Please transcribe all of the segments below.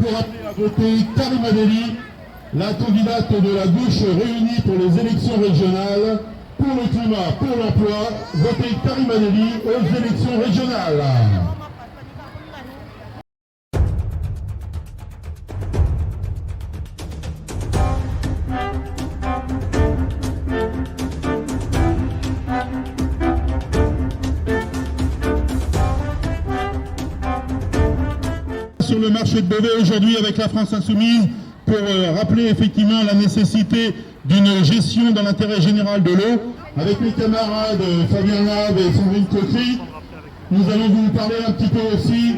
vous rappeler à voter Karima Delli, la candidate de la gauche réunie pour les élections régionales, pour le climat, pour l'emploi. Votez Karima Delli aux élections régionales. Sur le marché de Beauvais aujourd'hui avec la France Insoumise pour rappeler effectivement la nécessité d'une gestion dans l'intérêt général de l'eau. Avec mes camarades Fabien Lave et Sandrine Coquery, nous allons vous parler un petit peu aussi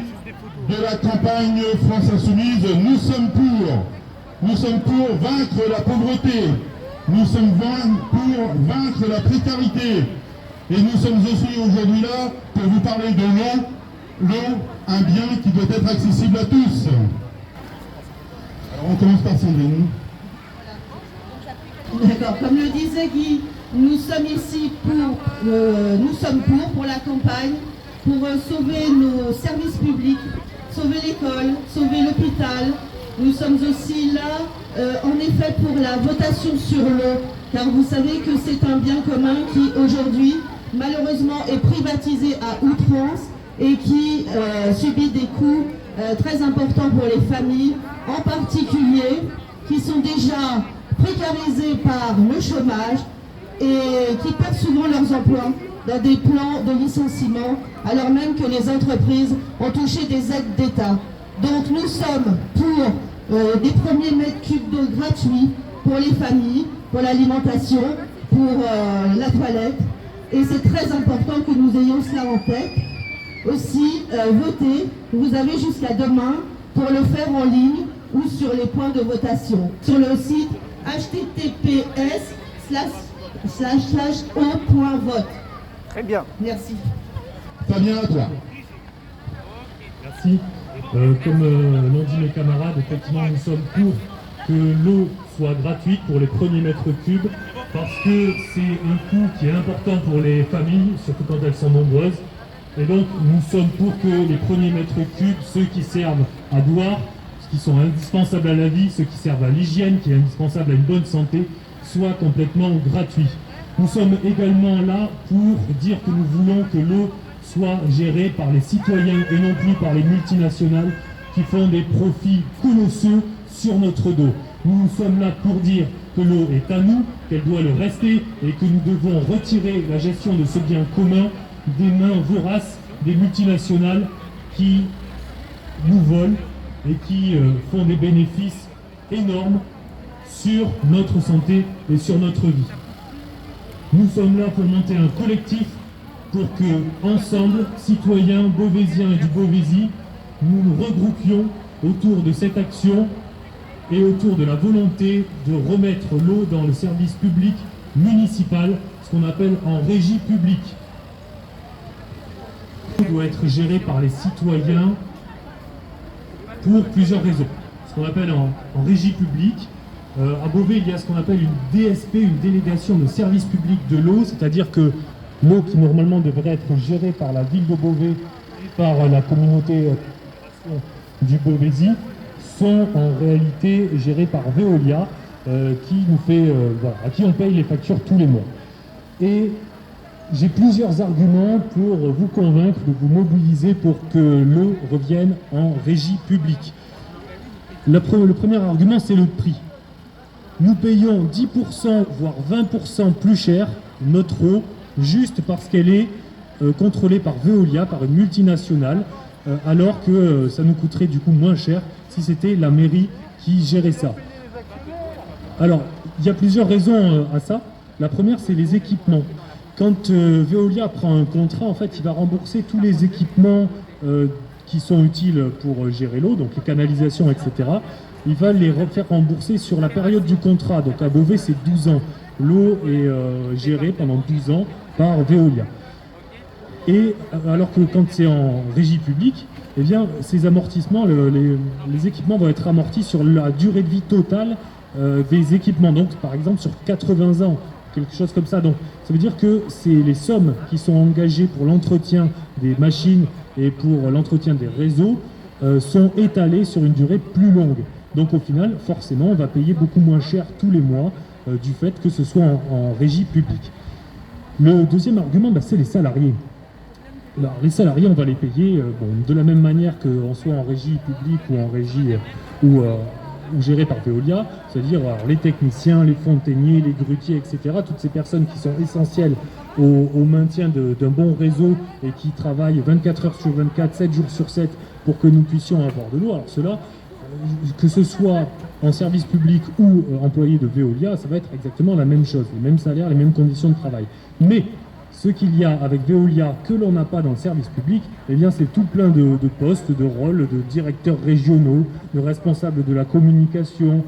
de la campagne France Insoumise. Nous sommes pour vaincre la pauvreté, nous sommes pour vaincre la précarité et nous sommes aussi aujourd'hui là pour vous parler de l'eau. L'eau, un bien qui doit être accessible à tous. Alors on commence par Sandrine. D'accord, comme le disait Guy, nous sommes ici pour la campagne, pour sauver nos services publics, sauver l'école, sauver l'hôpital. Nous sommes aussi là, en effet, pour la votation sur l'eau, car vous savez que c'est un bien commun qui, aujourd'hui, malheureusement, est privatisé à outrance et qui subit des coûts très importants pour les familles, en particulier, qui sont déjà précarisées par le chômage et qui perdent souvent leurs emplois dans des plans de licenciement, alors même que les entreprises ont touché des aides d'État. Donc nous sommes pour des premiers mètres cubes d'eau gratuits pour les familles, pour l'alimentation, pour la toilette. Et c'est très important que nous ayons cela en tête. Aussi, votez, vous avez jusqu'à demain pour le faire en ligne ou sur les points de votation. Sur le site https://o.vote. Très bien. Merci. Fabien, à toi. Merci. Comme l'ont dit mes camarades, effectivement, nous sommes pour que l'eau soit gratuite pour les premiers mètres cubes parce que c'est un coût qui est important pour les familles, surtout quand elles sont nombreuses. Et donc, nous sommes pour que les premiers mètres cubes, ceux qui servent à boire, ceux qui sont indispensables à la vie, ceux qui servent à l'hygiène, qui est indispensable à une bonne santé, soient complètement gratuits. Nous sommes également là pour dire que nous voulons que l'eau soit gérée par les citoyens et non plus par les multinationales qui font des profits colossaux sur notre dos. Nous sommes là pour dire que l'eau est à nous, qu'elle doit le rester et que nous devons retirer la gestion de ce bien commun des mains voraces des multinationales qui nous volent et qui font des bénéfices énormes sur notre santé et sur notre vie. Nous sommes là pour monter un collectif pour que, ensemble, citoyens beauvaisiens et du Beauvaisis, nous nous regroupions autour de cette action et autour de la volonté de remettre l'eau dans le service public municipal, ce qu'on appelle en régie publique. Doit être géré par les citoyens pour plusieurs raisons. Ce qu'on appelle en régie publique. À Beauvais, il y a ce qu'on appelle une DSP, une délégation de service public de l'eau, c'est-à-dire que l'eau qui normalement devrait être gérée par la ville de Beauvais et par la communauté du Beauvaisis sont en réalité gérées par Veolia, qui nous fait, à qui on paye les factures tous les mois. Et j'ai plusieurs arguments pour vous convaincre de vous mobiliser pour que l'eau revienne en régie publique. Le premier argument, c'est le prix. Nous payons 10%, voire 20% plus cher notre eau, juste parce qu'elle est contrôlée par Veolia, par une multinationale, alors que ça nous coûterait du coup moins cher si c'était la mairie qui gérait ça. Alors, il y a plusieurs raisons à ça. La première, c'est les équipements. Quand Veolia prend un contrat, en fait, il va rembourser tous les équipements qui sont utiles pour gérer l'eau, donc les canalisations, etc. Il va les faire rembourser sur la période du contrat. Donc à Beauvais, c'est 12 ans. L'eau est gérée pendant 12 ans par Veolia. Et alors que quand c'est en régie publique, eh bien, ces amortissements, les équipements vont être amortis sur la durée de vie totale des équipements. Donc par exemple sur 80 ans. Quelque chose comme ça. Donc ça veut dire que c'est les sommes qui sont engagées pour l'entretien des machines et pour l'entretien des réseaux sont étalés sur une durée plus longue. Donc au final, forcément, on va payer beaucoup moins cher tous les mois du fait que ce soit en régie publique. Le deuxième argument, c'est les salariés. Alors, les salariés, on va les payer de la même manière qu'on soit en régie publique ou en régie ou géré par Veolia, c'est-à-dire les techniciens, les fontainiers, les grutiers, etc. Toutes ces personnes qui sont essentielles au maintien d'un bon réseau et qui travaillent 24 heures sur 24, 7 jours sur 7 pour que nous puissions avoir de l'eau. Alors cela, que ce soit en service public ou employé de Veolia, ça va être exactement la même chose, les mêmes salaires, les mêmes conditions de travail. Mais ce qu'il y a avec Veolia que l'on n'a pas dans le service public, eh bien c'est tout plein de postes, de rôles, de directeurs régionaux, de responsables de la communication,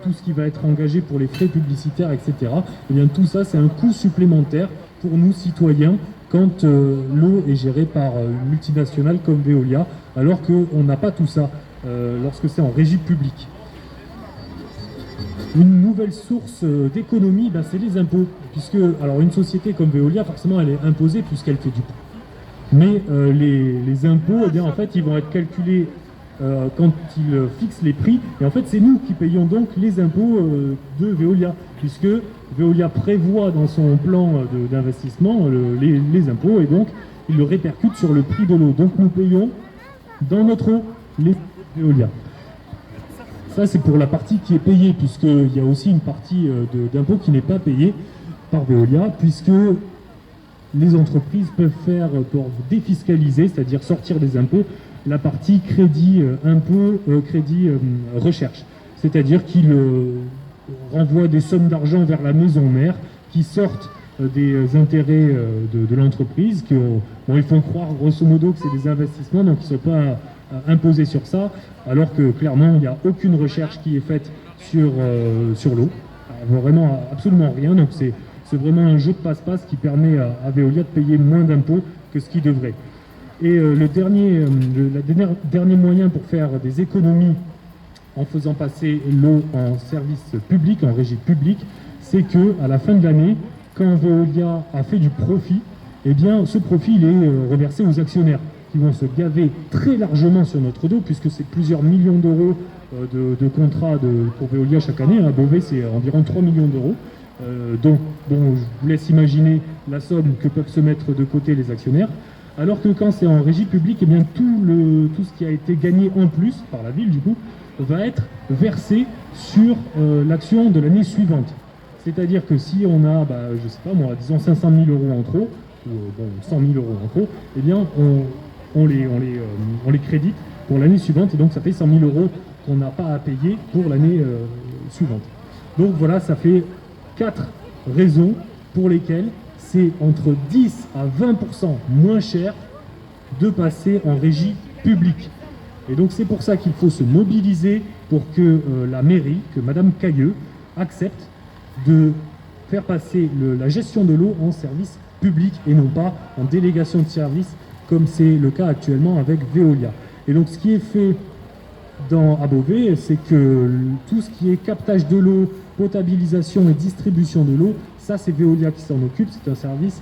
tout ce qui va être engagé pour les frais publicitaires, etc. Eh bien tout ça, c'est un coût supplémentaire pour nous citoyens quand l'eau est gérée par une multinationale comme Veolia, alors qu'on n'a pas tout ça lorsque c'est en régie publique. Une nouvelle source d'économie, c'est les impôts, puisque alors une société comme Veolia, forcément, elle est imposée puisqu'elle fait du profit. Mais les impôts, eh bien, en fait, ils vont être calculés quand ils fixent les prix, et en fait, c'est nous qui payons donc les impôts de Veolia, puisque Veolia prévoit dans son plan d'investissement les impôts, et donc il le répercute sur le prix de l'eau. Donc nous payons dans notre eau les Veolia. Ça, c'est pour la partie qui est payée, puisqu'il y a aussi une partie d'impôt qui n'est pas payée par Veolia, puisque les entreprises peuvent faire pour défiscaliser, c'est-à-dire sortir des impôts, la partie crédit recherche. C'est-à-dire qu'ils renvoient des sommes d'argent vers la maison mère qui sortent des intérêts de l'entreprise, ils font croire grosso modo que c'est des investissements, donc ils ne sont pas imposés sur ça, alors que clairement il n'y a aucune recherche qui est faite sur l'eau, vraiment absolument rien. Donc c'est vraiment un jeu de passe-passe qui permet à Veolia de payer moins d'impôts que ce qu'il devrait. Et le dernier moyen pour faire des économies en faisant passer l'eau en service public, en régie publique, c'est que à la fin de l'année, quand Veolia a fait du profit, eh bien ce profit il est reversé aux actionnaires, qui vont se gaver très largement sur notre dos, puisque c'est plusieurs millions d'euros de contrats pour Veolia chaque année. À Beauvais, c'est environ 3 millions d'euros. Donc, je vous laisse imaginer la somme que peuvent se mettre de côté les actionnaires. Alors que quand c'est en régie publique, eh bien, tout ce qui a été gagné en plus, par la ville du coup, va être versé sur l'action de l'année suivante. C'est-à-dire que si on a, je sais pas moi, disons 500 000 euros en trop, ou 100 000 euros en trop, eh bien, on les crédite pour l'année suivante, et donc ça fait 100 000 euros qu'on n'a pas à payer pour l'année suivante. Donc voilà, ça fait 4 raisons pour lesquelles c'est entre 10 à 20% moins cher de passer en régie publique. Et donc c'est pour ça qu'il faut se mobiliser pour que la mairie, que Madame Cayeux, accepte de faire passer la gestion de l'eau en service public et non pas en délégation de service, comme c'est le cas actuellement avec Veolia. Et donc ce qui est fait à Beauvais, c'est que tout ce qui est captage de l'eau, potabilisation et distribution de l'eau, ça c'est Veolia qui s'en occupe, c'est un service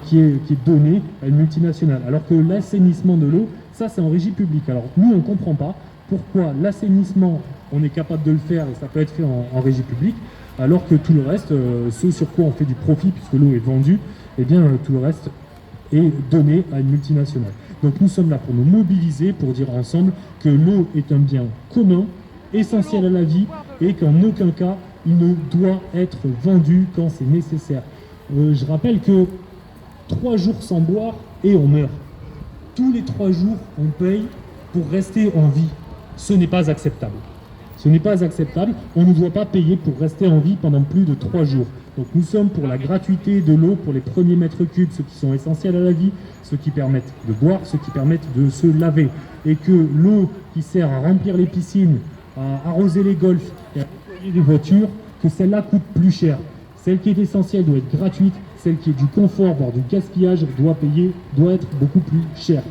qui est donné à une multinationale. Alors que l'assainissement de l'eau, ça c'est en régie publique. Alors nous on ne comprend pas pourquoi l'assainissement, on est capable de le faire et ça peut être fait en régie publique, alors que tout le reste, ce sur quoi on fait du profit puisque l'eau est vendue, eh bien tout le reste est donné à une multinationale. Donc nous sommes là pour nous mobiliser, pour dire ensemble que l'eau est un bien commun, essentiel à la vie, et qu'en aucun cas il ne doit être vendu quand c'est nécessaire. Je rappelle que 3 jours sans boire et on meurt. Tous les 3 jours on paye pour rester en vie. Ce n'est pas acceptable. Ce n'est pas acceptable. On ne doit pas payer pour rester en vie pendant plus de 3 jours. Donc nous sommes pour la gratuité de l'eau pour les premiers mètres cubes, ceux qui sont essentiels à la vie, ceux qui permettent de boire, ceux qui permettent de se laver. Et que l'eau qui sert à remplir les piscines, à arroser les golfs et à nettoyer les voitures, que celle-là coûte plus cher. Celle qui est essentielle doit être gratuite, celle qui est du confort, voire du gaspillage, doit être beaucoup plus chère.